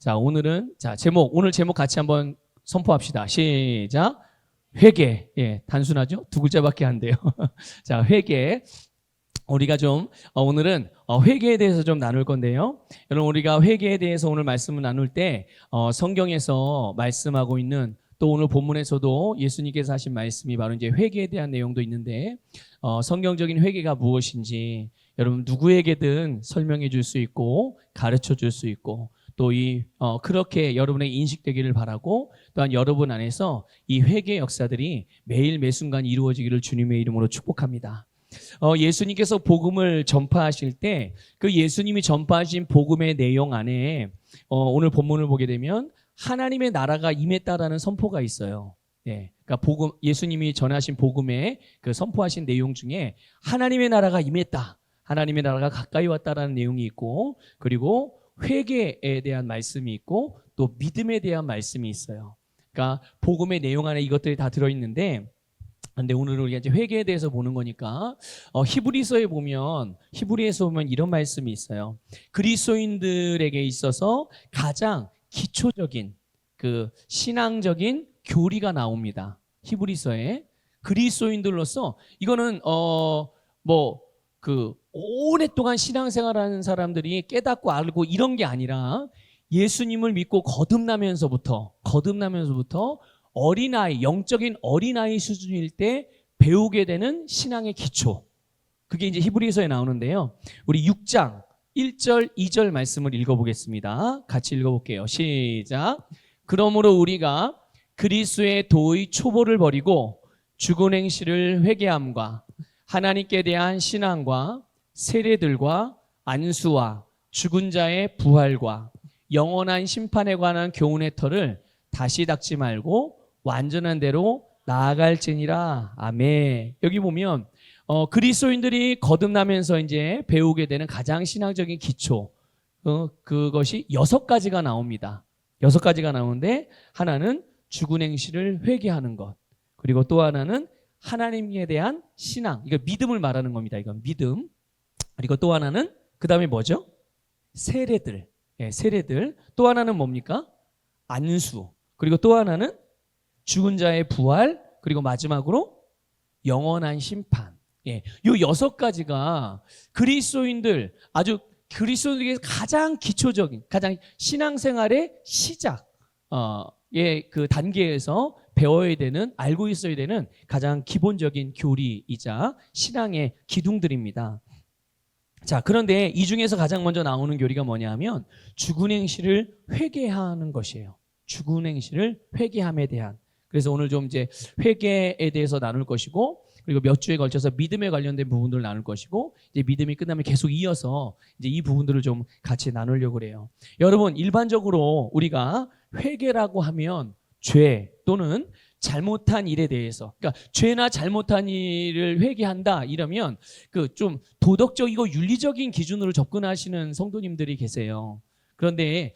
자, 오늘 제목 같이 한번 선포합시다. 시작. 회개. 예, 단순하죠? 두 글자밖에 안 돼요. 자, 회개. 우리가 오늘은 회개에 대해서 좀 나눌 건데요. 여러분, 우리가 회개에 대해서 오늘 말씀을 나눌 때, 성경에서 말씀하고 있는 또 오늘 본문에서도 예수님께서 하신 말씀이 바로 이제 회개에 대한 내용도 있는데, 성경적인 회개가 무엇인지 여러분 누구에게든 설명해 줄 수 있고, 가르쳐 줄 수 있고, 또 그렇게 여러분의 인식되기를 바라고, 또한 여러분 안에서 이 회개 역사들이 매일 매순간 이루어지기를 주님의 이름으로 축복합니다. 예수님께서 복음을 전파하실 때 그 예수님이 전파하신 복음의 내용 안에 오늘 본문을 보게 되면 하나님의 나라가 임했다라는 선포가 있어요. 예, 그러니까 예수님이 전하신 복음의 그 선포하신 내용 중에 하나님의 나라가 임했다, 하나님의 나라가 가까이 왔다라는 내용이 있고, 그리고 회개에 대한 말씀이 있고, 또 믿음에 대한 말씀이 있어요. 그러니까 복음의 내용 안에 이것들이 다 들어있는데, 근데 오늘은 우리가 이제 회개에 대해서 보는 거니까 히브리서에 보면 이런 말씀이 있어요. 그리스도인들에게 있어서 가장 기초적인 그 신앙적인 교리가 나옵니다. 히브리서에 그리스도인들로서 이거는 오랫동안 신앙생활하는 사람들이 깨닫고 알고 이런 게 아니라 예수님을 믿고 거듭나면서부터 어린아이, 영적인 어린아이 수준일 때 배우게 되는 신앙의 기초. 그게 이제 히브리서에 나오는데요. 우리 6장 1절, 2절 말씀을 읽어보겠습니다. 같이 읽어볼게요. 시작. 그러므로 우리가 그리스도의 도의 초보를 버리고 죽은 행실을 회개함과 하나님께 대한 신앙과 세례들과 안수와 죽은 자의 부활과 영원한 심판에 관한 교훈의 터를 다시 닦지 말고 완전한 대로 나아갈지니라. 아멘. 여기 보면 그리스도인들이 거듭나면서 이제 배우게 되는 가장 신앙적인 기초, 그것이 6가지가 나옵니다. 6가지가 나오는데, 하나는 죽은 행실을 회개하는 것, 그리고 또 하나는 하나님에 대한 신앙, 이거 믿음을 말하는 겁니다. 이건 믿음. 그리고 또 하나는 그 다음에 뭐죠? 세례들. 예, 세례들. 또 하나는 뭡니까? 안수. 그리고 또 하나는 죽은 자의 부활, 그리고 마지막으로 영원한 심판. 예, 요 6가지가 그리스도인들에게 가장 기초적인, 가장 신앙생활의 시작, 그 단계에서 배워야 되는, 알고 있어야 되는 가장 기본적인 교리이자 신앙의 기둥들입니다. 자, 그런데 이 중에서 가장 먼저 나오는 교리가 뭐냐 하면 죽은 행실을 회개하는 것이에요. 죽은 행실을 회개함에 대한. 그래서 오늘 좀 이제 회개에 대해서 나눌 것이고, 그리고 몇 주에 걸쳐서 믿음에 관련된 부분들을 나눌 것이고, 이제 믿음이 끝나면 계속 이어서 이제 이 부분들을 좀 같이 나누려고 그래요. 여러분, 일반적으로 우리가 회개라고 하면 죄 또는 잘못한 일에 대해서, 그러니까 죄나 잘못한 일을 회개한다 이러면 그 좀 도덕적이고 윤리적인 기준으로 접근하시는 성도님들이 계세요. 그런데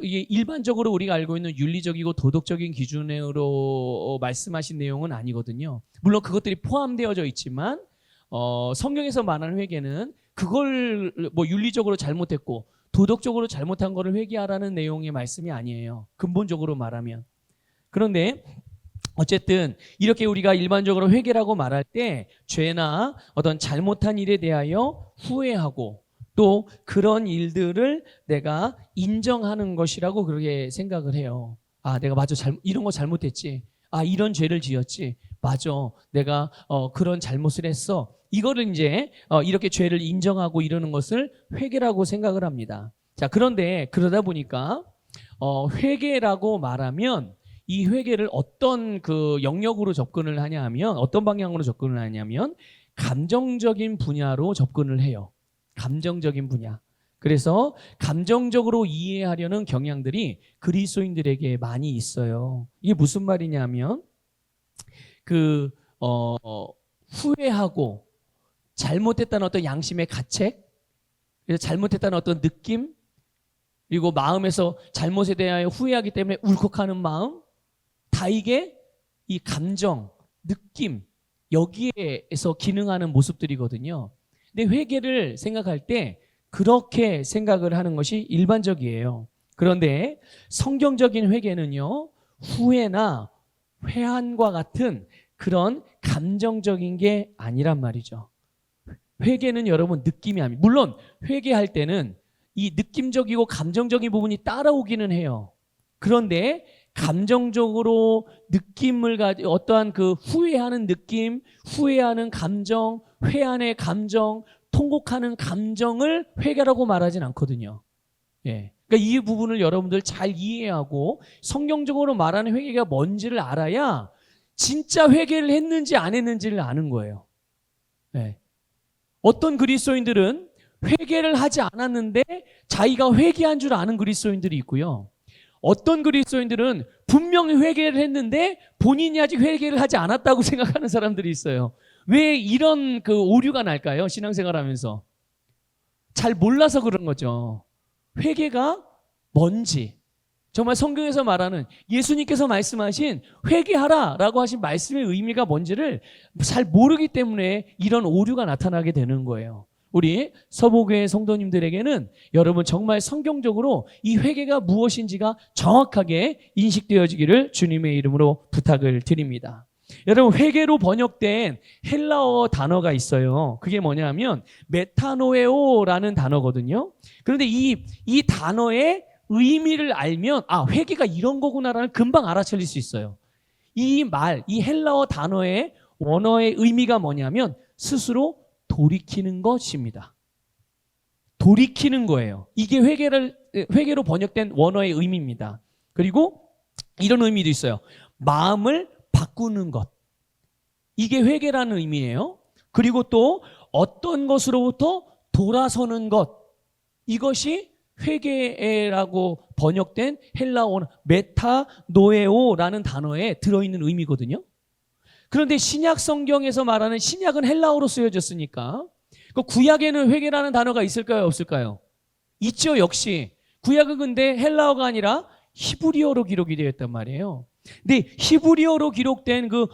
이게 일반적으로 우리가 알고 있는 윤리적이고 도덕적인 기준으로 말씀하신 내용은 아니거든요. 물론 그것들이 포함되어져 있지만 성경에서 말하는 회개는 그걸 윤리적으로 잘못했고 도덕적으로 잘못한 거를 회개하라는 내용의 말씀이 아니에요. 근본적으로 말하면. 그런데 어쨌든 이렇게 우리가 일반적으로 회개라고 말할 때 죄나 어떤 잘못한 일에 대하여 후회하고 또 그런 일들을 내가 인정하는 것이라고 그렇게 생각을 해요. 아, 내가 맞아, 이런 거 잘못했지. 아, 이런 죄를 지었지. 맞아, 내가 그런 잘못을 했어. 이거를 이제 이렇게 죄를 인정하고 이러는 것을 회개라고 생각을 합니다. 자, 그런데 그러다 보니까 회개라고 말하면 이 회개를 어떤 그 영역으로 접근을 하냐 하면, 어떤 방향으로 접근을 하냐면 감정적인 분야로 접근을 해요. 감정적인 분야. 그래서 감정적으로 이해하려는 경향들이 그리스도인들에게 많이 있어요. 이게 무슨 말이냐면 후회하고 잘못했다는 어떤 양심의 가책, 그래서 잘못했다는 어떤 느낌, 그리고 마음에서 잘못에 대하여 후회하기 때문에 울컥하는 마음, 다 이게 이 감정, 느낌, 여기에서 기능하는 모습들이거든요. 근데 회개를 생각할 때 그렇게 생각을 하는 것이 일반적이에요. 그런데 성경적인 회개는요, 후회나 회한과 같은 그런 감정적인 게 아니란 말이죠. 회개는 여러분 느낌이 아닙니다. 물론 회개할 때는 이 느낌적이고 감정적인 부분이 따라오기는 해요. 그런데 감정적으로 느낌을 가지고 어떠한 그 후회하는 느낌, 후회하는 감정, 회한의 감정, 통곡하는 감정을 회개라고 말하진 않거든요. 예. 그러니까 이 부분을 여러분들 잘 이해하고 성경적으로 말하는 회개가 뭔지를 알아야 진짜 회개를 했는지 안 했는지를 아는 거예요. 예. 어떤 그리스도인들은 회개를 하지 않았는데 자기가 회개한 줄 아는 그리스도인들이 있고요. 어떤 그리스도인들은 분명히 회개를 했는데 본인이 아직 회개를 하지 않았다고 생각하는 사람들이 있어요. 왜 이런 그 오류가 날까요? 신앙생활하면서 잘 몰라서 그런 거죠. 회개가 뭔지, 정말 성경에서 말하는 예수님께서 말씀하신 회개하라라고 하신 말씀의 의미가 뭔지를 잘 모르기 때문에 이런 오류가 나타나게 되는 거예요. 우리 서보교회 성도님들에게는 여러분 정말 성경적으로 이 회개가 무엇인지가 정확하게 인식되어지기를 주님의 이름으로 부탁을 드립니다. 여러분, 회개로 번역된 헬라어 단어가 있어요. 그게 뭐냐면 메타노에오라는 단어거든요. 그런데 이 단어의 의미를 알면 회개가 이런 거구나라는 금방 알아차릴 수 있어요. 이 헬라어 단어의 원어의 의미가 뭐냐면 스스로 돌이키는 것입니다. 돌이키는 거예요. 이게 회개로 번역된 원어의 의미입니다. 그리고 이런 의미도 있어요. 마음을 바꾸는 것. 이게 회개라는 의미예요. 그리고 또 어떤 것으로부터 돌아서는 것. 이것이 회개라고 번역된 헬라어 메타노에오라는 단어에 들어있는 의미거든요. 그런데 신약 성경에서 말하는 신약은 헬라어로 쓰여졌으니까 그 구약에는 회개라는 단어가 있을까요? 없을까요? 있죠. 역시 구약은 근데 헬라어가 아니라 히브리어로 기록이 되어 있단 말이에요. 근데 히브리어로 기록된 그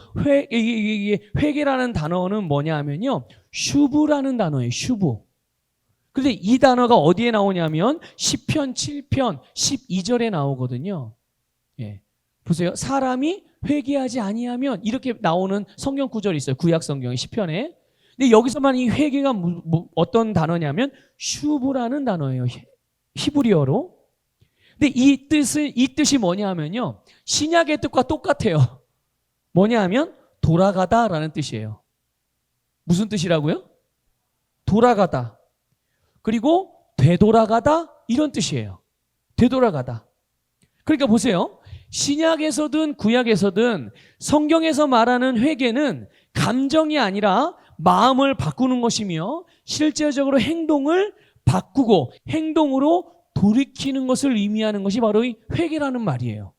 회개라는 단어는 뭐냐 하면요, 슈브라는 단어예요. 슈브. 근데 이 단어가 어디에 나오냐면 시편 7편 12절에 나오거든요. 예. 보세요. 사람이 회개하지 아니하면 이렇게 나오는 성경 구절이 있어요. 구약 성경의 시편에. 근데 여기서만 이 회개가 어떤 단어냐면 슈브라는 단어예요. 히브리어로. 근데 이 뜻이 뭐냐 하면요, 신약의 뜻과 똑같아요. 뭐냐 하면 돌아가다라는 뜻이에요. 무슨 뜻이라고요? 돌아가다. 그리고 되돌아가다 이런 뜻이에요. 되돌아가다. 그러니까 보세요. 신약에서든 구약에서든 성경에서 말하는 회개는 감정이 아니라 마음을 바꾸는 것이며 실제적으로 행동을 바꾸고 행동으로 돌이키는 것을 의미하는 것이 바로 이 회개라는 말이에요.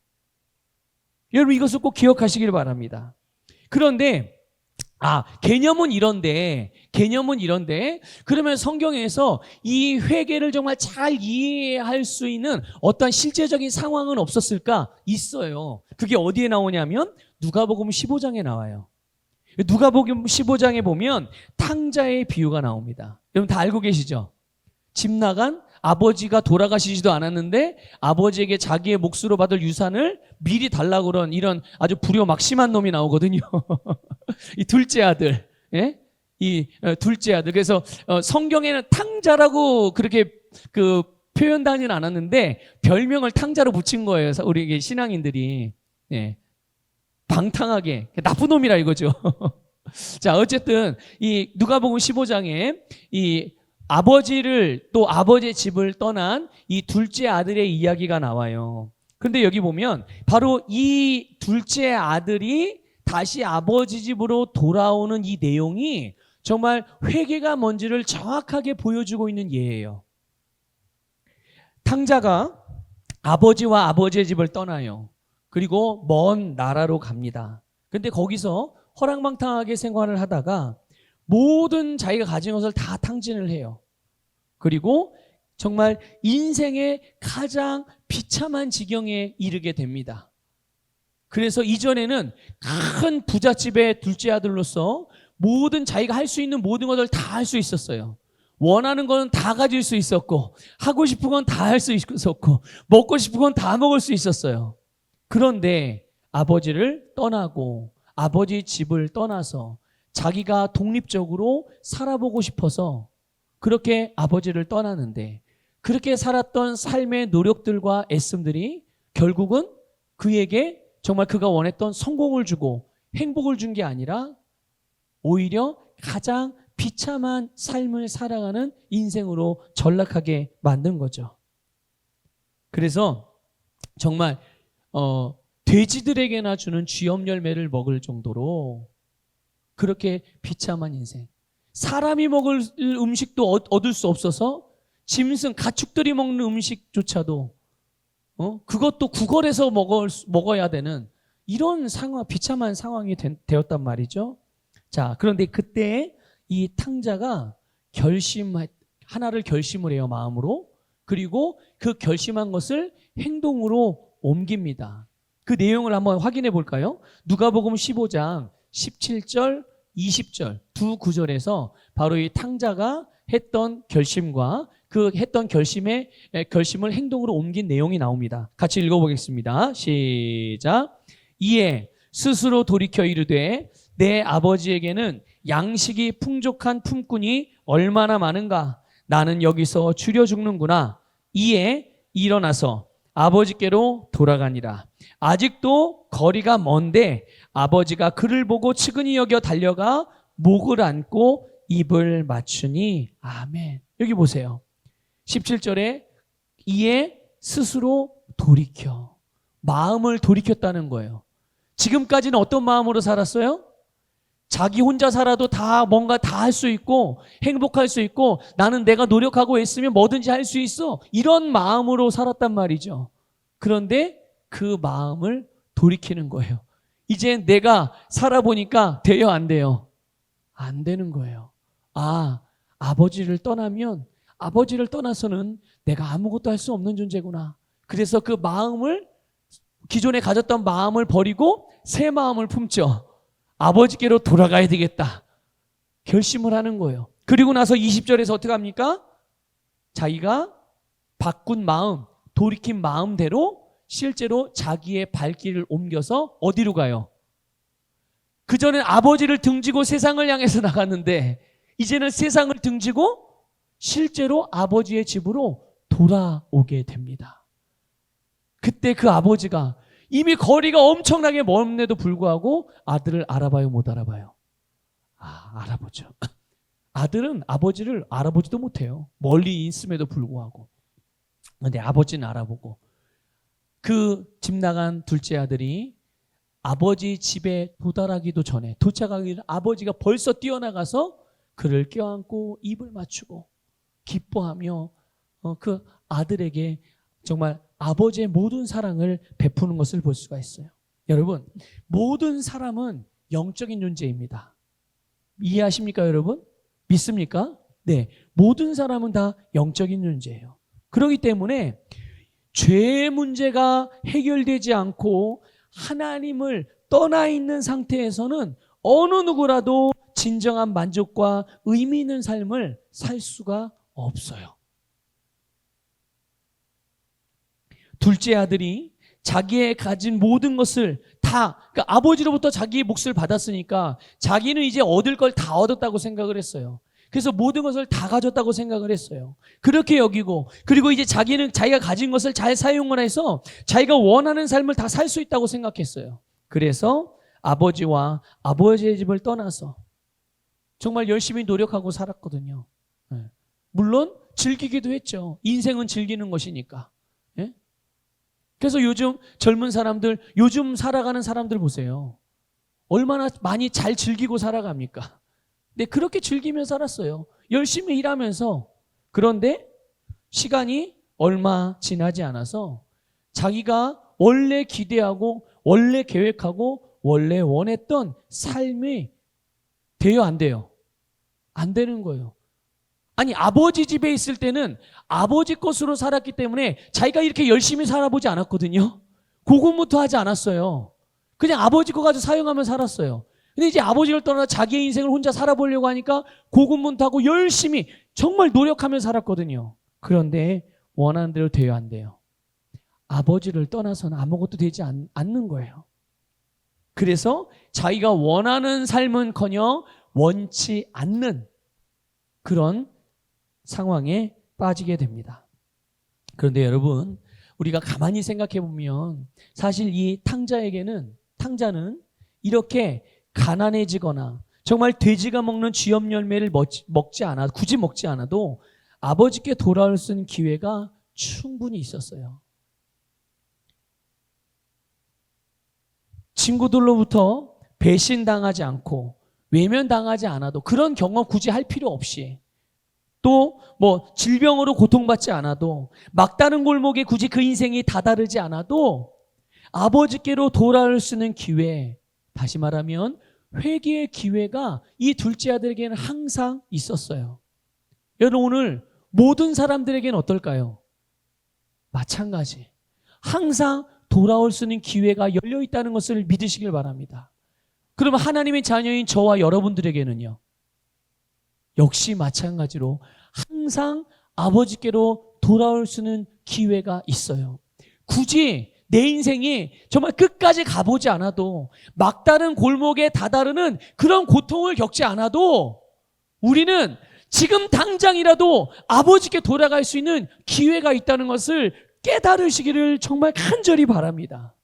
여러분, 이것을 꼭 기억하시길 바랍니다. 그런데 개념은 이런데 그러면 성경에서 이 회개를 정말 잘 이해할 수 있는 어떤 실제적인 상황은 없었을까? 있어요. 그게 어디에 나오냐면 누가복음 15장에 나와요. 누가복음 15장에 보면 탕자의 비유가 나옵니다. 여러분 다 알고 계시죠? 집 나간 아버지가 돌아가시지도 않았는데 아버지에게 자기의 몫으로 받을 유산을 미리 달라고 그런 이런 아주 불효막심한 놈이 나오거든요. 이 둘째 아들, 예? 이 둘째 아들. 그래서 성경에는 탕자라고 그렇게 그 표현하지는 않았는데 별명을 탕자로 붙인 거예요. 우리 신앙인들이. 예. 방탕하게 나쁜 놈이라 이거죠. 자, 어쨌든 이 누가복음 15장에 이 아버지를 또 아버지의 집을 떠난 이 둘째 아들의 이야기가 나와요. 그런데 여기 보면 바로 이 둘째 아들이 다시 아버지 집으로 돌아오는 이 내용이 정말 회개가 뭔지를 정확하게 보여주고 있는 예예요. 탕자가 아버지와 아버지의 집을 떠나요. 그리고 먼 나라로 갑니다. 근데 거기서 허랑방탕하게 생활을 하다가 모든 자기가 가진 것을 다 탕진을 해요. 그리고 정말 인생의 가장 비참한 지경에 이르게 됩니다. 그래서 이전에는 큰 부잣집의 둘째 아들로서 모든 자기가 할 수 있는 모든 것을 다 할 수 있었어요. 원하는 건 다 가질 수 있었고 하고 싶은 건 다 할 수 있었고 먹고 싶은 건 다 먹을 수 있었어요. 그런데 아버지를 떠나고 아버지 집을 떠나서 자기가 독립적으로 살아보고 싶어서 그렇게 아버지를 떠나는데 그렇게 살았던 삶의 노력들과 애씀들이 결국은 그에게 정말 그가 원했던 성공을 주고 행복을 준 게 아니라 오히려 가장 비참한 삶을 살아가는 인생으로 전락하게 만든 거죠. 그래서 정말 돼지들에게나 주는 쥐염 열매를 먹을 정도로 그렇게 비참한 인생. 사람이 먹을 음식도 얻을 수 없어서 짐승, 가축들이 먹는 음식조차도 그것도 구걸해서 먹어야 되는 이런 상황, 비참한 상황이 되었단 말이죠. 자, 그런데 그때 이 탕자가 하나를 결심을 해요, 마음으로. 그리고 그 결심한 것을 행동으로 옮깁니다. 그 내용을 한번 확인해 볼까요? 누가복음 15장 17절, 20절 두 구절에서 바로 이 탕자가 했던 결심과 그 했던 결심을 행동으로 옮긴 내용이 나옵니다. 같이 읽어보겠습니다. 시작. 이에 스스로 돌이켜 이르되 내 아버지에게는 양식이 풍족한 품꾼이 얼마나 많은가. 나는 여기서 줄여 죽는구나. 이에 일어나서 아버지께로 돌아가니라. 아직도 거리가 먼데 아버지가 그를 보고 측은히 여겨 달려가 목을 안고 입을 맞추니 아멘. 여기 보세요. 17절에 이에 스스로 돌이켜. 마음을 돌이켰다는 거예요. 지금까지는 어떤 마음으로 살았어요? 자기 혼자 살아도 다 뭔가 다 할 수 있고 행복할 수 있고 나는 내가 노력하고 애쓰면 뭐든지 할 수 있어. 이런 마음으로 살았단 말이죠. 그런데 그 마음을 돌이키는 거예요. 이제 내가 살아보니까 돼요, 안 돼요? 안 되는 거예요. 아버지를 떠나면 아버지를 떠나서는 내가 아무것도 할 수 없는 존재구나. 그래서 그 마음을 기존에 가졌던 마음을 버리고 새 마음을 품죠. 아버지께로 돌아가야 되겠다. 결심을 하는 거예요. 그리고 나서 20절에서 어떻게 합니까? 자기가 바꾼 마음, 돌이킨 마음대로 실제로 자기의 발길을 옮겨서 어디로 가요? 그전엔 아버지를 등지고 세상을 향해서 나갔는데 이제는 세상을 등지고 실제로 아버지의 집으로 돌아오게 됩니다. 그때 그 아버지가 이미 거리가 엄청나게 먼데도 불구하고 아들을 알아봐요, 못 알아봐요? 알아보죠. 아들은 아버지를 알아보지도 못해요. 멀리 있음에도 불구하고. 근데 아버지는 알아보고 그 집 나간 둘째 아들이 아버지 집에 도달하기도 전에 도착하기 전에 아버지가 벌써 뛰어나가서 그를 껴안고 입을 맞추고 기뻐하며 그 아들에게 정말 아버지의 모든 사랑을 베푸는 것을 볼 수가 있어요. 여러분, 모든 사람은 영적인 존재입니다. 이해하십니까, 여러분? 믿습니까? 네, 모든 사람은 다 영적인 존재예요. 그렇기 때문에 죄의 문제가 해결되지 않고 하나님을 떠나 있는 상태에서는 어느 누구라도 진정한 만족과 의미 있는 삶을 살 수가 없어요. 둘째 아들이 자기의 가진 모든 것을 다, 그러니까 아버지로부터 자기의 몫을 받았으니까 자기는 이제 얻을 걸 다 얻었다고 생각을 했어요. 그래서 모든 것을 다 가졌다고 생각을 했어요. 그렇게 여기고, 그리고 이제 자기는 자기가 가진 것을 잘 사용을 해서 자기가 원하는 삶을 다 살 수 있다고 생각했어요. 그래서 아버지와 아버지의 집을 떠나서 정말 열심히 노력하고 살았거든요. 물론 즐기기도 했죠. 인생은 즐기는 것이니까. 그래서 요즘 젊은 사람들, 요즘 살아가는 사람들 보세요. 얼마나 많이 잘 즐기고 살아갑니까? 근데 그렇게 즐기며 살았어요. 열심히 일하면서. 그런데 시간이 얼마 지나지 않아서 자기가 원래 기대하고 원래 계획하고 원래 원했던 삶이 돼요, 안 돼요? 안 되는 거예요. 아니, 아버지 집에 있을 때는 아버지 것으로 살았기 때문에 자기가 이렇게 열심히 살아보지 않았거든요. 고군분투 하지 않았어요. 그냥 아버지 거 가지고 사용하며 살았어요. 근데 이제 아버지를 떠나 자기의 인생을 혼자 살아보려고 하니까 고군분투하고 열심히 정말 노력하며 살았거든요. 그런데 원하는 대로 돼야 안 돼요. 아버지를 떠나서는 아무것도 되지 않는 거예요. 그래서 자기가 원하는 삶은커녕 원치 않는 그런 상황에 빠지게 됩니다. 그런데 여러분, 우리가 가만히 생각해 보면 사실 이 탕자는 이렇게 가난해지거나 정말 돼지가 먹는 쥐염 열매를 굳이 먹지 않아도 아버지께 돌아올 수 있는 기회가 충분히 있었어요. 친구들로부터 배신당하지 않고 외면당하지 않아도 그런 경험 굳이 할 필요 없이 또 질병으로 고통받지 않아도 막다른 골목에 굳이 그 인생이 다다르지 않아도 아버지께로 돌아올 수 있는 기회, 다시 말하면 회개의 기회가 이 둘째 아들에게는 항상 있었어요. 여러분, 오늘 모든 사람들에게는 어떨까요? 마찬가지. 항상 돌아올 수 있는 기회가 열려 있다는 것을 믿으시길 바랍니다. 그러면 하나님의 자녀인 저와 여러분들에게는요, 역시 마찬가지로 항상 아버지께로 돌아올 수 있는 기회가 있어요. 굳이 내 인생이 정말 끝까지 가보지 않아도 막다른 골목에 다다르는 그런 고통을 겪지 않아도 우리는 지금 당장이라도 아버지께 돌아갈 수 있는 기회가 있다는 것을 깨달으시기를 정말 간절히 바랍니다.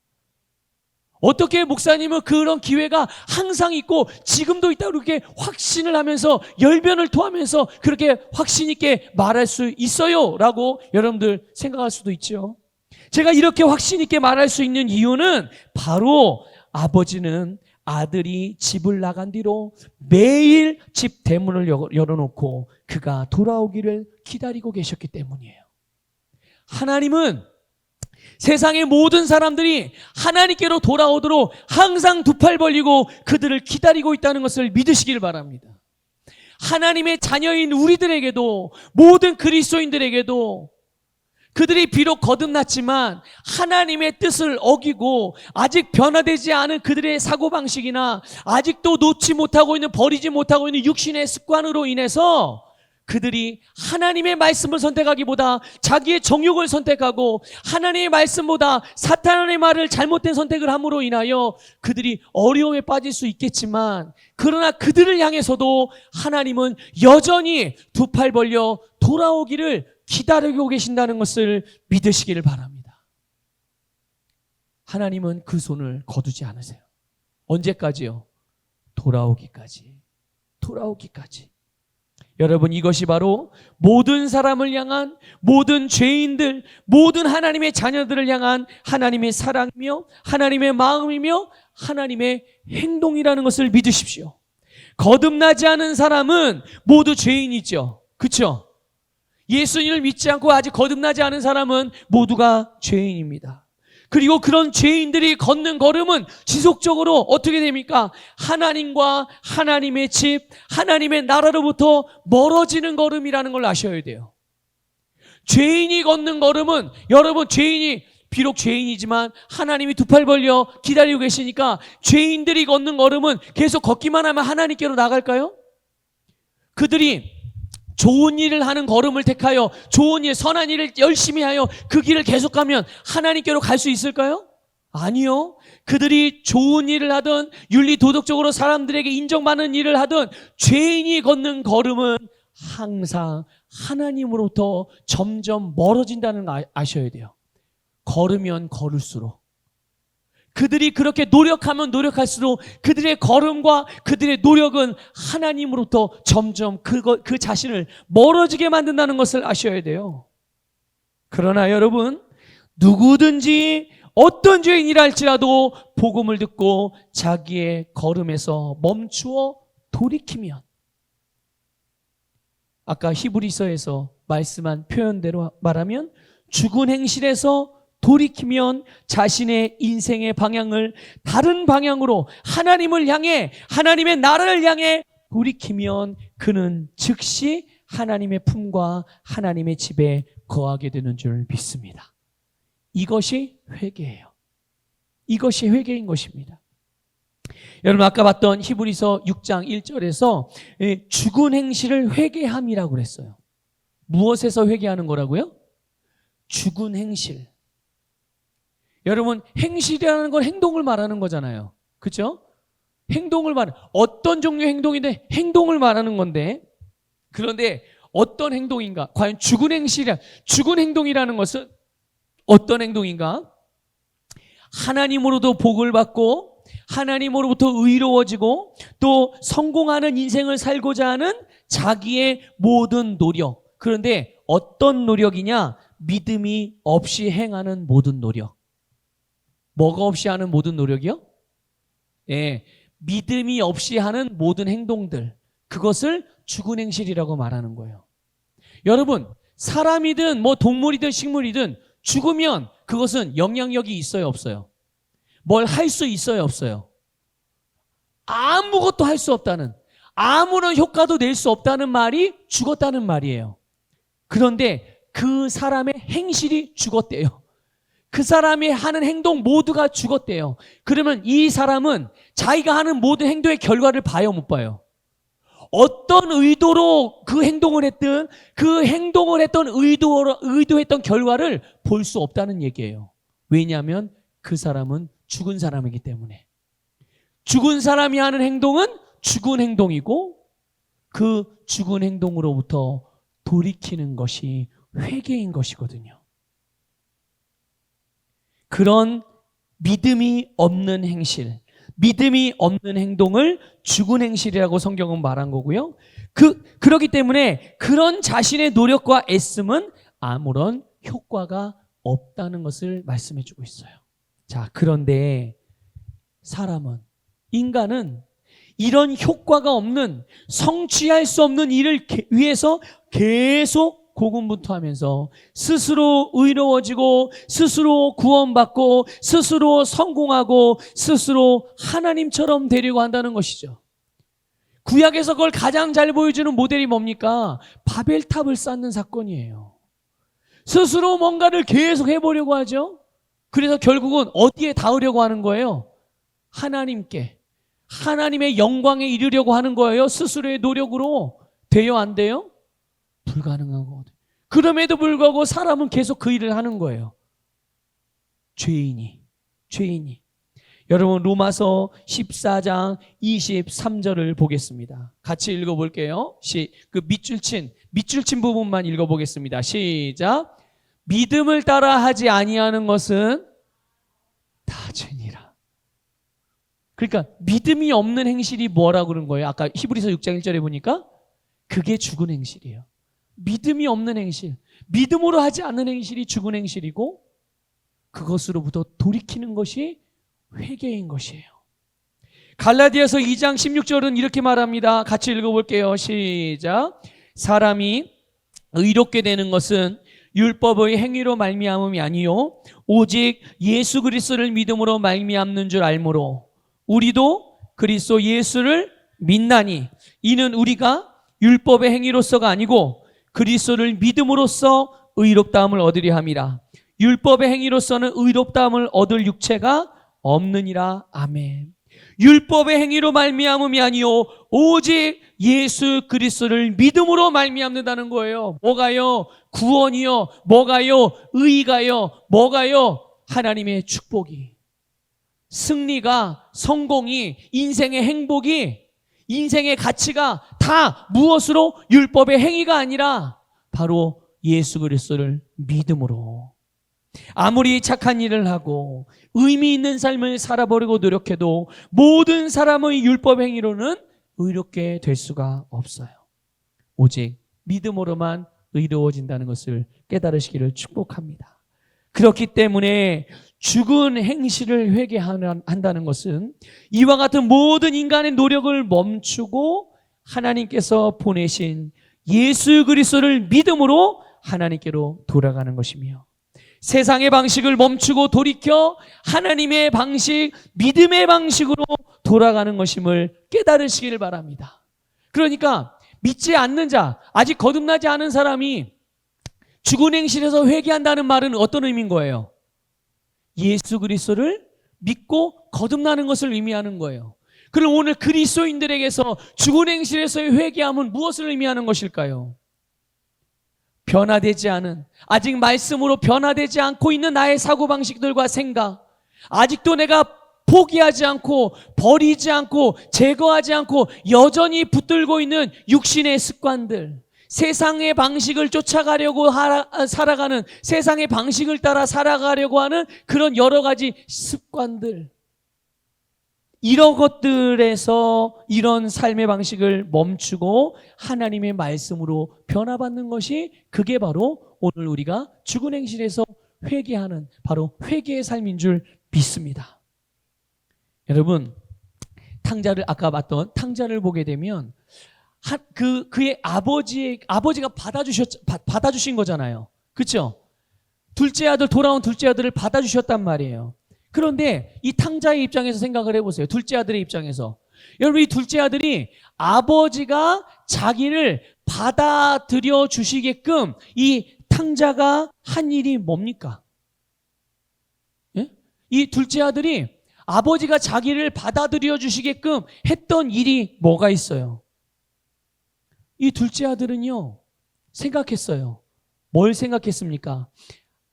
어떻게 목사님은 그런 기회가 항상 있고 지금도 있다고 그렇게 확신을 하면서 열변을 토하면서 그렇게 확신 있게 말할 수 있어요? 라고 여러분들 생각할 수도 있죠. 제가 이렇게 확신 있게 말할 수 있는 이유는 바로 아버지는 아들이 집을 나간 뒤로 매일 집 대문을 열어놓고 그가 돌아오기를 기다리고 계셨기 때문이에요. 하나님은 세상의 모든 사람들이 하나님께로 돌아오도록 항상 두 팔 벌리고 그들을 기다리고 있다는 것을 믿으시길 바랍니다. 하나님의 자녀인 우리들에게도, 모든 그리스도인들에게도 그들이 비록 거듭났지만 하나님의 뜻을 어기고 아직 변화되지 않은 그들의 사고방식이나 아직도 놓지 못하고 있는, 버리지 못하고 있는 육신의 습관으로 인해서 그들이 하나님의 말씀을 선택하기보다 자기의 정욕을 선택하고 하나님의 말씀보다 사탄의 말을 잘못된 선택을 함으로 인하여 그들이 어려움에 빠질 수 있겠지만, 그러나 그들을 향해서도 하나님은 여전히 두 팔 벌려 돌아오기를 기다리고 계신다는 것을 믿으시기를 바랍니다. 하나님은 그 손을 거두지 않으세요. 언제까지요? 돌아오기까지. 여러분, 이것이 바로 모든 사람을 향한, 모든 죄인들, 모든 하나님의 자녀들을 향한 하나님의 사랑이며 하나님의 마음이며 하나님의 행동이라는 것을 믿으십시오. 거듭나지 않은 사람은 모두 죄인이죠. 그렇죠? 예수님을 믿지 않고 아직 거듭나지 않은 사람은 모두가 죄인입니다. 그리고 그런 죄인들이 걷는 걸음은 지속적으로 어떻게 됩니까? 하나님과 하나님의 집, 하나님의 나라로부터 멀어지는 걸음이라는 걸 아셔야 돼요. 죄인이 걷는 걸음은, 여러분, 죄인이 비록 죄인이지만 하나님이 두 팔 벌려 기다리고 계시니까 죄인들이 걷는 걸음은 계속 걷기만 하면 하나님께로 나갈까요? 그들이 좋은 일을 하는 걸음을 택하여 좋은 일, 선한 일을 열심히 하여 그 길을 계속 가면 하나님께로 갈 수 있을까요? 아니요. 그들이 좋은 일을 하든 윤리 도덕적으로 사람들에게 인정받는 일을 하든 죄인이 걷는 걸음은 항상 하나님으로부터 점점 멀어진다는 걸 아셔야 돼요. 걸으면 걸을수록, 그들이 그렇게 노력하면 노력할수록 그들의 걸음과 그들의 노력은 하나님으로부터 점점 그 자신을 멀어지게 만든다는 것을 아셔야 돼요. 그러나 여러분, 누구든지 어떤 죄인이라 할지라도 복음을 듣고 자기의 걸음에서 멈추어 돌이키면, 아까 히브리서에서 말씀한 표현대로 말하면 죽은 행실에서 돌이키면 자신의 인생의 방향을 다른 방향으로 하나님을 향해, 하나님의 나라를 향해 돌이키면 그는 즉시 하나님의 품과 하나님의 집에 거하게 되는 줄 믿습니다. 이것이 회개예요. 이것이 회개인 것입니다. 여러분, 아까 봤던 히브리서 6장 1절에서 죽은 행실을 회개함이라고 그랬어요. 무엇에서 회개하는 거라고요? 죽은 행실. 여러분, 행실이라는 건 행동을 말하는 거잖아요. 그렇죠? 행동을 어떤 종류의 행동인데 행동을 말하는 건데, 그런데 어떤 행동인가? 과연 죽은 행동이라는 것은 어떤 행동인가? 하나님으로도 복을 받고 하나님으로부터 의로워지고 또 성공하는 인생을 살고자 하는 자기의 모든 노력. 그런데 어떤 노력이냐? 믿음이 없이 행하는 모든 노력. 뭐가 없이 하는 모든 노력이요? 예, 믿음이 없이 하는 모든 행동들. 그것을 죽은 행실이라고 말하는 거예요. 여러분, 사람이든 뭐 동물이든 식물이든 죽으면 그것은 영향력이 있어요, 없어요? 뭘 할 수 있어요, 없어요? 아무것도 할 수 없다는, 아무런 효과도 낼 수 없다는 말이 죽었다는 말이에요. 그런데 그 사람의 행실이 죽었대요. 그 사람이 하는 행동 모두가 죽었대요. 그러면 이 사람은 자기가 하는 모든 행동의 결과를 봐요, 못 봐요? 어떤 의도로 그 행동을 했든 그 행동을 했던 의도했던 결과를 볼 수 없다는 얘기예요. 왜냐하면 그 사람은 죽은 사람이기 때문에. 죽은 사람이 하는 행동은 죽은 행동이고 그 죽은 행동으로부터 돌이키는 것이 회개인 것이거든요. 그런 믿음이 없는 행실, 믿음이 없는 행동을 죽은 행실이라고 성경은 말한 거고요. 그렇기 때문에 그런 자신의 노력과 애씀은 아무런 효과가 없다는 것을 말씀해 주고 있어요. 자, 그런데 인간은 이런 효과가 없는, 성취할 수 없는 일을 위해서 계속 고군분투하면서 스스로 의로워지고 스스로 구원받고 스스로 성공하고 스스로 하나님처럼 되려고 한다는 것이죠. 구약에서 그걸 가장 잘 보여주는 모델이 뭡니까? 바벨탑을 쌓는 사건이에요. 스스로 뭔가를 계속 해보려고 하죠. 그래서 결국은 어디에 닿으려고 하는 거예요? 하나님께, 하나님의 영광에 이르려고 하는 거예요. 스스로의 노력으로. 돼요, 안 돼요? 불가능한 거거든요. 그럼에도 불구하고 사람은 계속 그 일을 하는 거예요. 죄인이. 여러분, 로마서 14장 23절을 보겠습니다. 같이 읽어볼게요. 그 밑줄 친 부분만 읽어보겠습니다. 시작. 믿음을 따라 하지 아니하는 것은 다 죄니라. 그러니까 믿음이 없는 행실이 뭐라고 그런 거예요? 아까 히브리서 6장 1절에 보니까 그게 죽은 행실이에요. 믿음이 없는 행실, 믿음으로 하지 않는 행실이 죽은 행실이고 그것으로부터 돌이키는 것이 회개인 것이에요. 갈라디아서 2장 16절은 이렇게 말합니다. 같이 읽어볼게요. 시작. 사람이 의롭게 되는 것은 율법의 행위로 말미암음이 아니요 오직 예수 그리스도를 믿음으로 말미암는 줄 알므로 우리도 그리스도 예수를 믿나니 이는 우리가 율법의 행위로서가 아니고 그리스도를 믿음으로써 의롭다함을 얻으려 함이라. 율법의 행위로서는 의롭다함을 얻을 육체가 없느니라. 아멘. 율법의 행위로 말미암음이 아니요 오직 예수 그리스도를 믿음으로 말미암는다는 거예요. 뭐가요? 구원이요. 뭐가요? 의가요. 뭐가요? 하나님의 축복이, 승리가, 성공이, 인생의 행복이, 인생의 가치가 다 무엇으로? 율법의 행위가 아니라 바로 예수 그리스도를 믿음으로. 아무리 착한 일을 하고 의미 있는 삶을 살아보려고 노력해도 모든 사람의 율법 행위로는 의롭게 될 수가 없어요. 오직 믿음으로만 의로워진다는 것을 깨달으시기를 축복합니다. 그렇기 때문에 죽은 행실을 회개한다는 것은 이와 같은 모든 인간의 노력을 멈추고 하나님께서 보내신 예수 그리스도를 믿음으로 하나님께로 돌아가는 것이며 세상의 방식을 멈추고 돌이켜 하나님의 방식, 믿음의 방식으로 돌아가는 것임을 깨달으시기를 바랍니다. 그러니까 믿지 않는 자, 아직 거듭나지 않은 사람이 죽은 행실에서 회개한다는 말은 어떤 의미인 거예요? 예수 그리스도를 믿고 거듭나는 것을 의미하는 거예요. 그럼 오늘 그리스도인들에게서 죽은 행실에서의 회개함은 무엇을 의미하는 것일까요? 변화되지 않은, 아직 말씀으로 변화되지 않고 있는 나의 사고방식들과 생각, 아직도 내가 포기하지 않고 버리지 않고 제거하지 않고 여전히 붙들고 있는 육신의 습관들, 세상의 방식을 쫓아가려고 살아가는, 세상의 방식을 따라 살아가려고 하는 그런 여러 가지 습관들, 이런 것들에서 이런 삶의 방식을 멈추고 하나님의 말씀으로 변화받는 것이, 그게 바로 오늘 우리가 죽은 행실에서 회개하는 바로 회개의 삶인 줄 믿습니다. 여러분, 탕자를, 아까 봤던 탕자를 보게 되면 그의 아버지가 받아주신 거잖아요. 그렇죠? 돌아온 둘째 아들을 받아주셨단 말이에요. 그런데 이 탕자의 입장에서 생각을 해보세요. 둘째 아들의 입장에서. 여러분, 이 둘째 아들이 아버지가 자기를 받아들여 주시게끔 이 탕자가 한 일이 뭡니까? 예? 이 둘째 아들이 아버지가 자기를 받아들여 주시게끔 했던 일이 뭐가 있어요? 이 둘째 아들은요, 생각했어요. 뭘 생각했습니까?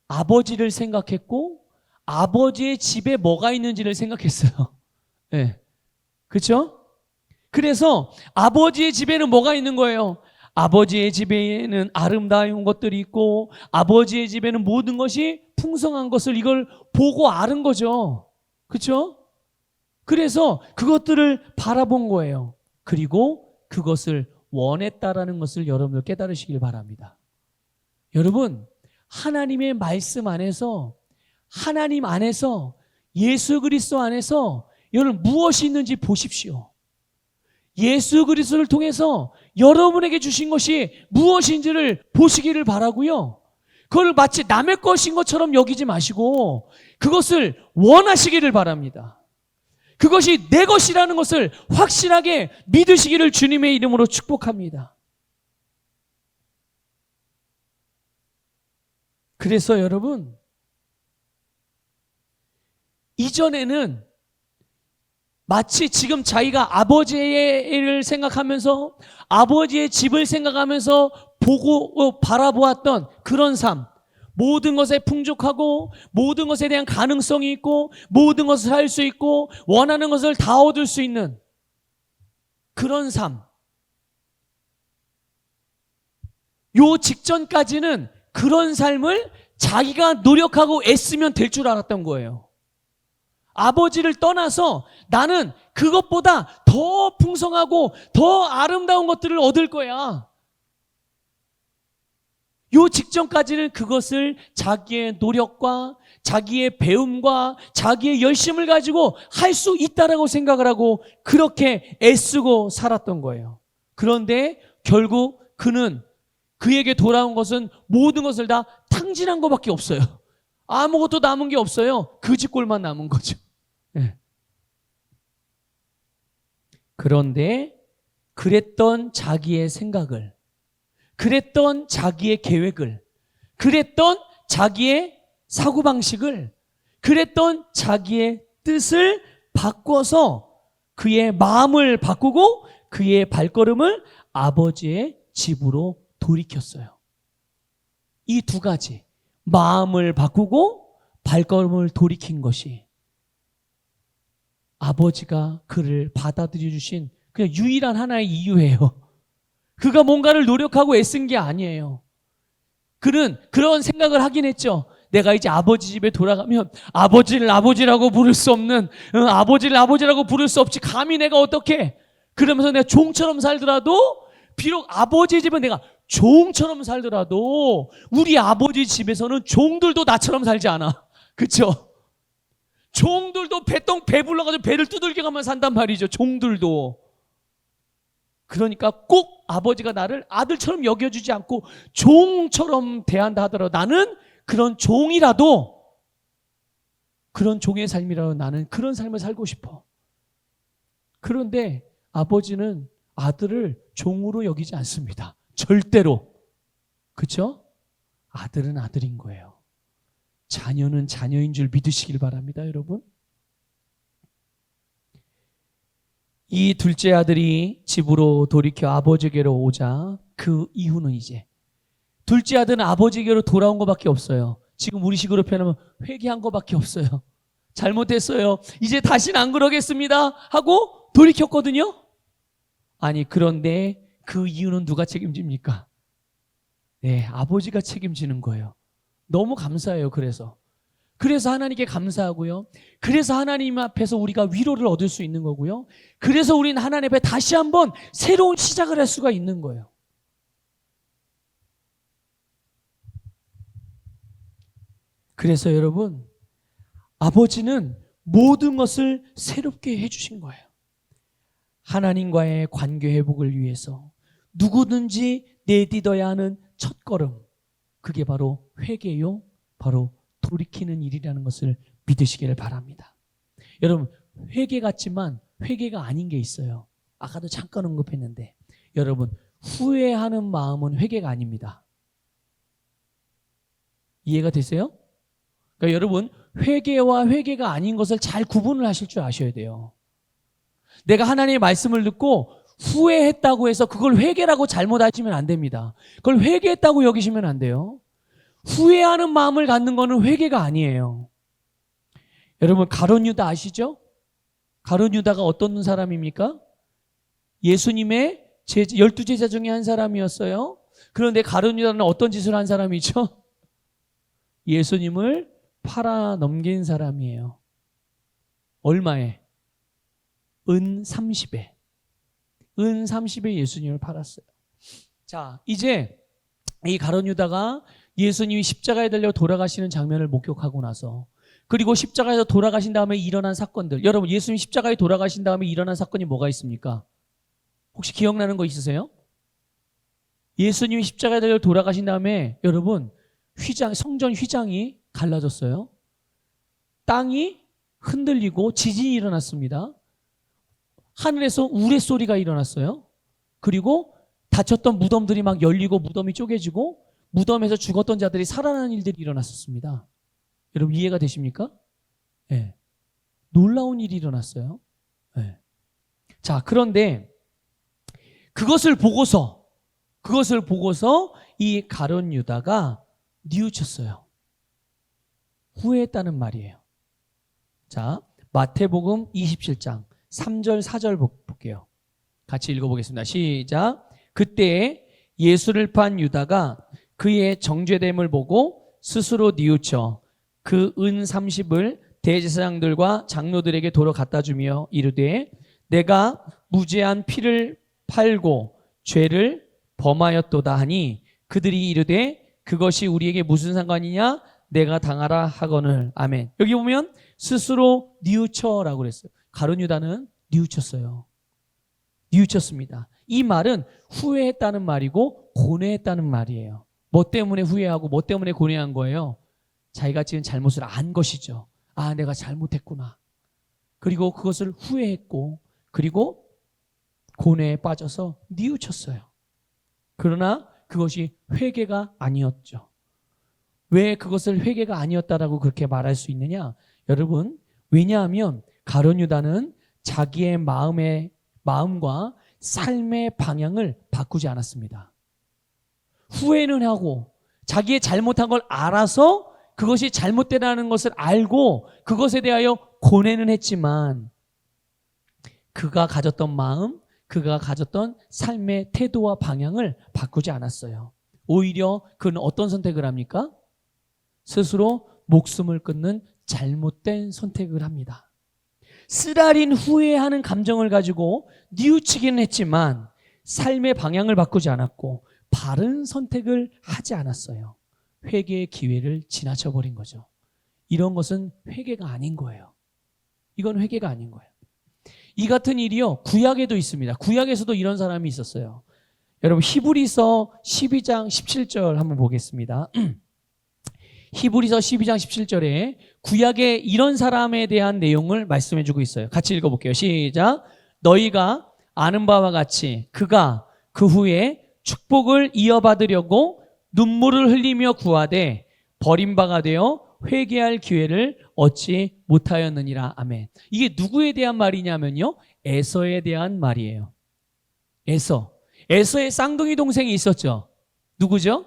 아버지를 생각했고, 아버지의 집에 뭐가 있는지를 생각했어요. 네. 그렇죠? 그래서 아버지의 집에는 뭐가 있는 거예요? 아버지의 집에는 아름다운 것들이 있고, 아버지의 집에는 모든 것이 풍성한 것을, 이걸 보고 아는 거죠. 그렇죠? 그래서 그것들을 바라본 거예요. 그리고 그것을 원했다라는 것을 여러분들 깨달으시길 바랍니다. 여러분, 하나님의 말씀 안에서, 하나님 안에서, 예수 그리스도 안에서 여러분 무엇이 있는지 보십시오. 예수 그리스도를 통해서 여러분에게 주신 것이 무엇인지를 보시기를 바라고요. 그걸 마치 남의 것인 것처럼 여기지 마시고 그것을 원하시기를 바랍니다. 그것이 내 것이라는 것을 확실하게 믿으시기를 주님의 이름으로 축복합니다. 그래서 여러분, 이전에는 마치 지금 자기가 아버지를 생각하면서 아버지의 집을 생각하면서 보고 바라보았던 그런 삶, 모든 것에 풍족하고 모든 것에 대한 가능성이 있고 모든 것을 할 수 있고 원하는 것을 다 얻을 수 있는 그런 삶, 요 직전까지는 그런 삶을 자기가 노력하고 애쓰면 될 줄 알았던 거예요. 아버지를 떠나서 나는 그것보다 더 풍성하고 더 아름다운 것들을 얻을 거야. 요 직전까지는 그것을 자기의 노력과 자기의 배움과 자기의 열심을 가지고 할 수 있다라고 생각을 하고 그렇게 애쓰고 살았던 거예요. 그런데 결국 그에게 돌아온 것은 모든 것을 다 탕진한 것밖에 없어요. 아무것도 남은 게 없어요. 그 집골만 남은 거죠. 네. 그런데 그랬던 자기의 생각을, 그랬던 자기의 계획을, 그랬던 자기의 사고방식을, 그랬던 자기의 뜻을 바꿔서 그의 마음을 바꾸고 그의 발걸음을 아버지의 집으로 돌이켰어요. 이 두 가지, 마음을 바꾸고 발걸음을 돌이킨 것이 아버지가 그를 받아들여 주신 그냥 유일한 하나의 이유예요. 그가 뭔가를 노력하고 애쓴 게 아니에요. 그는 그런 생각을 하긴 했죠. 내가 이제 아버지 집에 돌아가면 아버지를 아버지라고 부를 수 없는, 아버지를 아버지라고 부를 수 없지, 감히 내가 어떻게, 그러면서 내가 종처럼 살더라도, 비록 아버지 집은 내가 종처럼 살더라도 우리 아버지 집에서는 종들도 나처럼 살지 않아. 그렇죠? 종들도 배 불러가지고 배를 두들겨 가면 산단 말이죠. 종들도. 그러니까 꼭 아버지가 나를 아들처럼 여겨주지 않고 종처럼 대한다 하더라도 나는 그런 종이라도, 그런 종의 삶이라도 나는 그런 삶을 살고 싶어. 그런데 아버지는 아들을 종으로 여기지 않습니다. 절대로. 그렇죠? 아들은 아들인 거예요. 자녀는 자녀인 줄 믿으시길 바랍니다, 여러분. 이 둘째 아들이 집으로 돌이켜 아버지에게로 오자 그 이후는 이제 둘째 아들은 아버지에게로 돌아온 것밖에 없어요. 지금 우리 식으로 표현하면 회개한 것밖에 없어요. 잘못했어요. 이제 다시는 안 그러겠습니다 하고 돌이켰거든요. 아니, 그런데 그 이유는 누가 책임집니까? 네, 아버지가 책임지는 거예요. 너무 감사해요. 그래서 하나님께 감사하고요. 그래서 하나님 앞에서 우리가 위로를 얻을 수 있는 거고요. 그래서 우리는 하나님 앞에 다시 한번 새로운 시작을 할 수가 있는 거예요. 그래서 여러분, 아버지는 모든 것을 새롭게 해주신 거예요. 하나님과의 관계 회복을 위해서 누구든지 내딛어야 하는 첫걸음, 그게 바로 회개요, 바로 돌이키는 일이라는 것을 믿으시기를 바랍니다. 여러분, 회개 같지만 회개가 아닌 게 있어요. 아까도 잠깐 언급했는데, 여러분, 후회하는 마음은 회개가 아닙니다. 이해가 되세요? 그러니까 여러분, 회개와 회개가 아닌 것을 잘 구분을 하실 줄 아셔야 돼요. 내가 하나님의 말씀을 듣고 후회했다고 해서 그걸 회개라고 잘못 하시면 안 됩니다. 그걸 회개했다고 여기시면 안 돼요. 후회하는 마음을 갖는 것은 회개가 아니에요. 여러분, 가룟 유다 아시죠? 가룟 유다가 어떤 사람입니까? 예수님의 12제자 중에 한 사람이었어요. 그런데 가룟 유다는 어떤 짓을 한 사람이죠? 예수님을 팔아 넘긴 사람이에요. 얼마에? 은 30에. 은 30에 예수님을 팔았어요. 자, 이제 이 가룟 유다가 예수님이 십자가에 달려 돌아가시는 장면을 목격하고 나서, 그리고 십자가에서 돌아가신 다음에 일어난 사건들, 여러분, 예수님 십자가에 돌아가신 다음에 일어난 사건이 뭐가 있습니까? 혹시 기억나는 거 있으세요? 예수님이 십자가에 달려 돌아가신 다음에 여러분, 성전 휘장이 갈라졌어요. 땅이 흔들리고 지진이 일어났습니다. 하늘에서 우레소리가 일어났어요. 그리고 닫혔던 무덤들이 막 열리고 무덤이 쪼개지고 무덤에서 죽었던 자들이 살아나는 일들이 일어났었습니다. 여러분, 이해가 되십니까? 네. 놀라운 일이 일어났어요. 네. 자, 그런데 그것을 보고서 이 가룟 유다가 뉘우쳤어요. 후회했다는 말이에요. 자, 마태복음 27장 3절 4절 볼게요. 같이 읽어보겠습니다. 시작. 그때 예수를 판 유다가 그의 정죄됨을 보고 스스로 뉘우쳐 그 은 30을 대제사장들과 장로들에게 도로 갖다 주며 이르되, 내가 무죄한 피를 팔고 죄를 범하였도다 하니 그들이 이르되, 그것이 우리에게 무슨 상관이냐? 내가 당하라 하거늘. 아멘. 여기 보면 스스로 뉘우쳐라고 그랬어요. 가룟 유다는 뉘우쳤어요. 뉘우쳤습니다. 이 말은 후회했다는 말이고 고뇌했다는 말이에요. 뭐 때문에 후회하고 뭐 때문에 고뇌한 거예요? 자기가 지은 잘못을 안 것이죠. 아, 내가 잘못했구나. 그리고 그것을 후회했고, 그리고 고뇌에 빠져서 뉘우쳤어요. 그러나 그것이 회개가 아니었죠. 왜 그것을 회개가 아니었다라고 그렇게 말할 수 있느냐? 여러분, 왜냐하면 가룟 유다는 자기의 마음과 삶의 방향을 바꾸지 않았습니다. 후회는 하고 자기의 잘못한 걸 알아서 그것이 잘못되다는 것을 알고 그것에 대하여 고뇌는 했지만, 그가 가졌던 마음, 그가 가졌던 삶의 태도와 방향을 바꾸지 않았어요. 오히려 그는 어떤 선택을 합니까? 스스로 목숨을 끊는 잘못된 선택을 합니다. 쓰라린 후회하는 감정을 가지고 뉘우치기는 했지만 삶의 방향을 바꾸지 않았고 바른 선택을 하지 않았어요. 회개의 기회를 지나쳐버린 거죠. 이런 것은 회개가 아닌 거예요. 이건 회개가 아닌 거예요. 이 같은 일이요, 구약에도 있습니다. 구약에서도 이런 사람이 있었어요. 여러분, 히브리서 12장 17절 한번 보겠습니다. 히브리서 12장 17절에 구약에 이런 사람에 대한 내용을 말씀해주고 있어요. 같이 읽어볼게요. 시작. 너희가 아는 바와 같이 그가 그 후에 축복을 이어받으려고 눈물을 흘리며 구하되 버림바가 되어 회개할 기회를 얻지 못하였느니라. 아멘. 이게 누구에 대한 말이냐면요, 에서에 대한 말이에요. 에서의 쌍둥이 동생이 있었죠. 누구죠?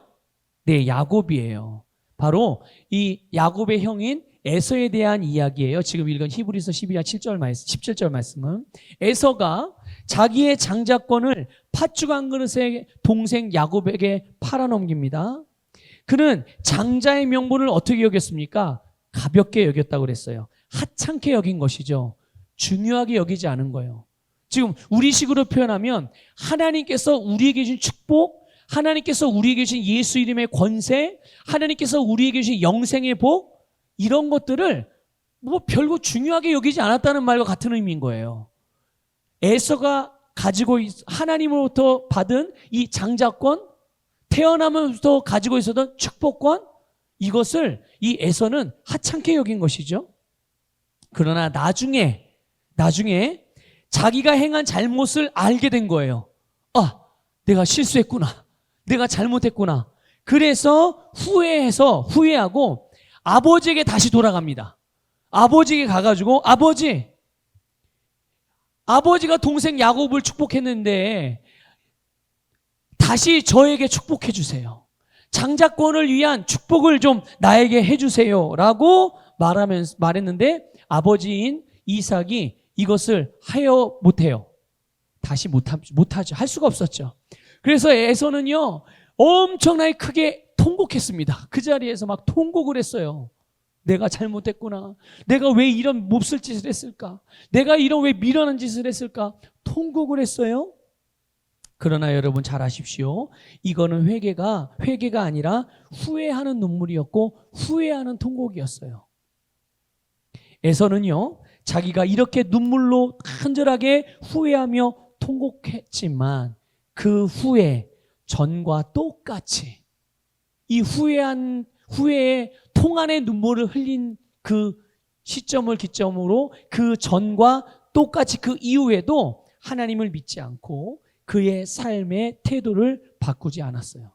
네, 야곱이에요. 바로 이 야곱의 형인 에서에 대한 이야기예요. 지금 읽은 히브리서 12장 7절 말씀, 17절 말씀은 에서가 자기의 장자권을 팥죽 한 그릇에 동생 야곱에게 팔아넘깁니다. 그는 장자의 명분을 어떻게 여겼습니까? 가볍게 여겼다고 그랬어요. 하찮게 여긴 것이죠. 중요하게 여기지 않은 거예요. 지금 우리식으로 표현하면 하나님께서 우리에게 주신 축복, 하나님께서 우리에게 주신 예수 이름의 권세, 하나님께서 우리에게 주신 영생의 복, 이런 것들을 뭐 별거 중요하게 여기지 않았다는 말과 같은 의미인 거예요. 에서가 가지고 하나님으로부터 받은 이 장자권, 태어나면서부터 가지고 있었던 축복권, 이것을 이 에서는 하찮게 여긴 것이죠. 그러나 나중에 자기가 행한 잘못을 알게 된 거예요. 아, 내가 실수했구나. 내가 잘못했구나. 그래서 후회하고 아버지에게 다시 돌아갑니다. 아버지에게 가가지고 아버지가 동생 야곱을 축복했는데 다시 저에게 축복해 주세요. 장자권을 위한 축복을 좀 나에게 해주세요 라고 말했는데 아버지인 이삭이 이것을 하여 못해요. 다시 못하죠. 할 수가 없었죠. 그래서 에서는요 엄청나게 크게 통곡했습니다. 그 자리에서 막 통곡을 했어요. 내가 잘못했구나. 내가 왜 이런 몹쓸 짓을 했을까? 내가 이런 왜 미련한 짓을 했을까? 통곡을 했어요. 그러나 여러분 잘 아십시오. 이거는 회개가 아니라 후회하는 눈물이었고 후회하는 통곡이었어요. 에서는요 자기가 이렇게 눈물로 간절하게 후회하며 통곡했지만 그 후에 전과 똑같이 이 후회에 통안의 눈물을 흘린 그 시점을 기점으로 그 전과 똑같이 그 이후에도 하나님을 믿지 않고 그의 삶의 태도를 바꾸지 않았어요.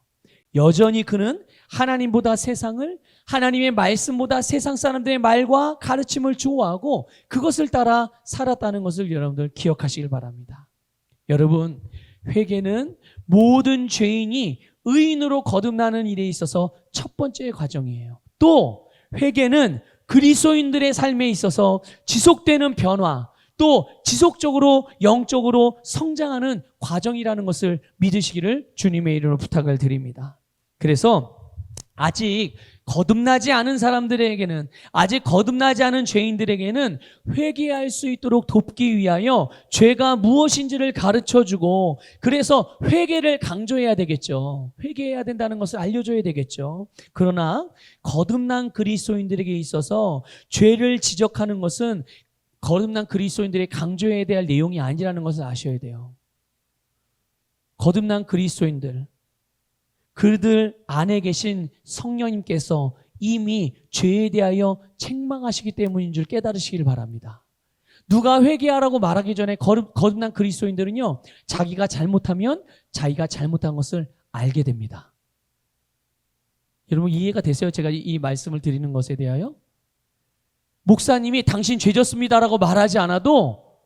여전히 그는 하나님보다 세상을, 하나님의 말씀보다 세상 사람들의 말과 가르침을 좋아하고 그것을 따라 살았다는 것을 여러분들 기억하시길 바랍니다. 여러분, 회개는 모든 죄인이 의인으로 거듭나는 일에 있어서 첫 번째 과정이에요. 또 회개는 그리스도인들의 삶에 있어서 지속되는 변화, 또 지속적으로 영적으로 성장하는 과정이라는 것을 믿으시기를 주님의 이름으로 부탁을 드립니다. 그래서 아직 거듭나지 않은 사람들에게는, 아직 거듭나지 않은 죄인들에게는 회개할 수 있도록 돕기 위하여 죄가 무엇인지를 가르쳐주고, 그래서 회개를 강조해야 되겠죠. 회개해야 된다는 것을 알려줘야 되겠죠. 그러나 거듭난 그리스도인들에게 있어서 죄를 지적하는 것은 거듭난 그리스도인들이 강조해야 될 내용이 아니라는 것을 아셔야 돼요. 거듭난 그리스도인들, 그들 안에 계신 성령님께서 이미 죄에 대하여 책망하시기 때문인 줄 깨달으시길 바랍니다. 누가 회개하라고 말하기 전에 거듭난 그리스도인들은요, 자기가 잘못하면 자기가 잘못한 것을 알게 됩니다. 여러분 이해가 되세요? 제가 이 말씀을 드리는 것에 대하여? 목사님이 당신 죄졌습니다라고 말하지 않아도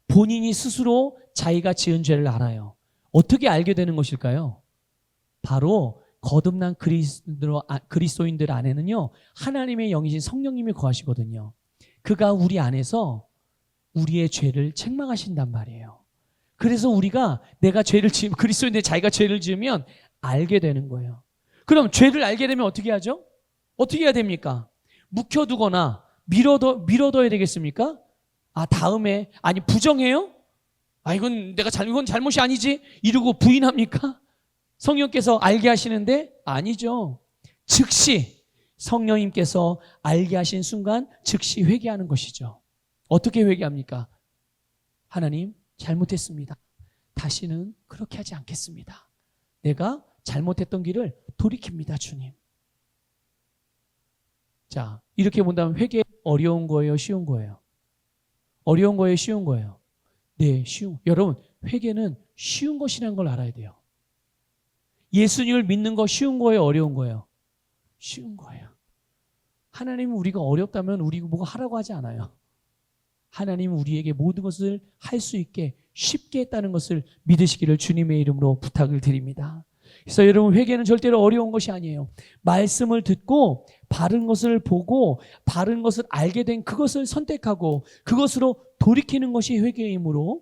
본인이 스스로 자기가 지은 죄를 알아요. 어떻게 알게 되는 것일까요? 바로 거듭난 그리스도인들 안에는요, 하나님의 영이신 성령님이 거하시거든요. 그가 우리 안에서 우리의 죄를 책망하신단 말이에요. 그래서 우리가 내가 죄를 지으면, 그리스도인들 자기가 죄를 지으면 알게 되는 거예요. 그럼 죄를 알게 되면 어떻게 하죠? 어떻게 해야 됩니까? 묵혀두거나 밀어둬야 되겠습니까? 다음에, 부정해요? 이건 이건 잘못이 아니지? 이러고 부인합니까? 성령께서 알게 하시는데 아니죠. 즉시 성령님께서 알게 하신 순간 즉시 회개하는 것이죠. 어떻게 회개합니까? 하나님, 잘못했습니다. 다시는 그렇게 하지 않겠습니다. 내가 잘못했던 길을 돌이킵니다, 주님. 자, 이렇게 본다면 회개 어려운 거예요, 쉬운 거예요? 어려운 거예요, 쉬운 거예요? 네, 여러분, 회개는 쉬운 것이라는 걸 알아야 돼요. 예수님을 믿는 거 쉬운 거예요, 어려운 거예요? 쉬운 거예요. 하나님은 우리가 어렵다면 우리가 뭐가 하라고 하지 않아요. 하나님은 우리에게 모든 것을 할 수 있게 쉽게 했다는 것을 믿으시기를 주님의 이름으로 부탁을 드립니다. 그래서 여러분, 회개는 절대로 어려운 것이 아니에요. 말씀을 듣고 바른 것을 보고 바른 것을 알게 된 그것을 선택하고 그것으로 돌이키는 것이 회개이므로,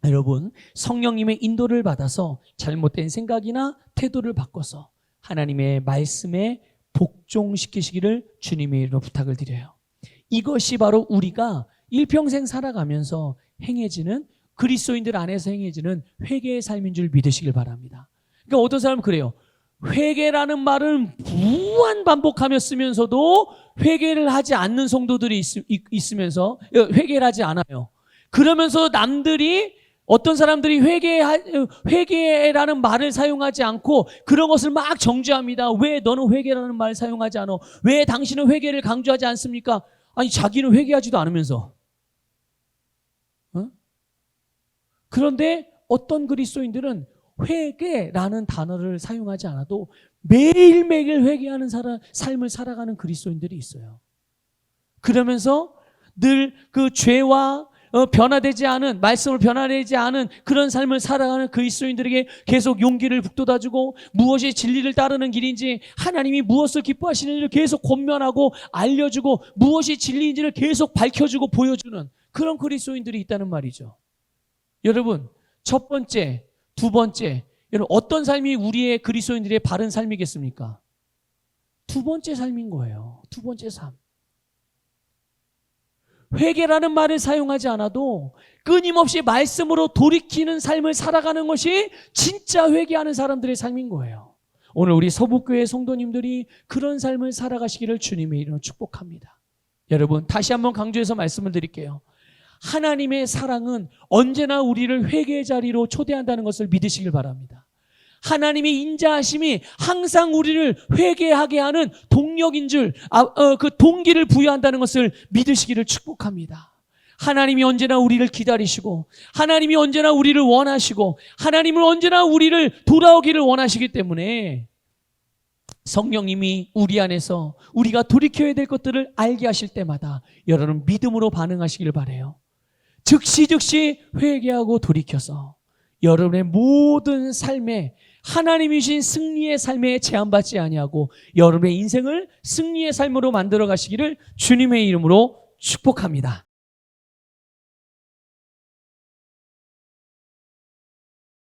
여러분, 성령님의 인도를 받아서 잘못된 생각이나 태도를 바꿔서 하나님의 말씀에 복종시키시기를 주님의 이름으로 부탁을 드려요. 이것이 바로 우리가 일평생 살아가면서 행해지는, 그리스도인들 안에서 행해지는 회개의 삶인 줄 믿으시길 바랍니다. 그러니까 어떤 사람은 그래요. 회개라는 말을 무한 반복하며 쓰면서도 회개를 하지 않는 성도들이 있으면서 회개를 하지 않아요. 그러면서 남들이, 어떤 사람들이 회개라는 말을 사용하지 않고 그런 것을 막 정죄합니다. 왜 너는 회개라는 말을 사용하지 않아? 왜 당신은 회개를 강조하지 않습니까? 아니, 자기는 회개하지도 않으면서. 그런데 어떤 그리스도인들은 회개라는 단어를 사용하지 않아도 매일매일 회개하는 삶을 살아가는 그리스도인들이 있어요. 그러면서 늘 그 죄와 변화되지 않은, 말씀을 변화되지 않은 그런 삶을 살아가는 그리스도인들에게 계속 용기를 북돋아주고, 무엇이 진리를 따르는 길인지, 하나님이 무엇을 기뻐하시는지를 계속 권면하고 알려주고, 무엇이 진리인지를 계속 밝혀주고 보여주는 그런 그리스도인들이 있다는 말이죠. 여러분, 첫 번째, 두 번째, 여러분, 어떤 삶이 우리의 그리스도인들의 바른 삶이겠습니까? 두 번째 삶인 거예요. 두 번째 삶. 회개라는 말을 사용하지 않아도 끊임없이 말씀으로 돌이키는 삶을 살아가는 것이 진짜 회개하는 사람들의 삶인 거예요. 오늘 우리 서북교회 성도님들이 그런 삶을 살아가시기를 주님의 이름으로 축복합니다. 여러분, 다시 한번 강조해서 말씀을 드릴게요. 하나님의 사랑은 언제나 우리를 회개의 자리로 초대한다는 것을 믿으시길 바랍니다. 하나님의 인자하심이 항상 우리를 회개하게 하는 동력인 줄, 그 동기를 부여한다는 것을 믿으시기를 축복합니다. 하나님이 언제나 우리를 기다리시고, 하나님이 언제나 우리를 원하시고, 하나님은 언제나 우리를 돌아오기를 원하시기 때문에 성령님이 우리 안에서 우리가 돌이켜야 될 것들을 알게 하실 때마다 여러분, 믿음으로 반응하시길 바라요. 즉시 회개하고 돌이켜서 여러분의 모든 삶에 하나님이 주신 승리의 삶에 제한받지 아니하고 여러분의 인생을 승리의 삶으로 만들어 가시기를 주님의 이름으로 축복합니다.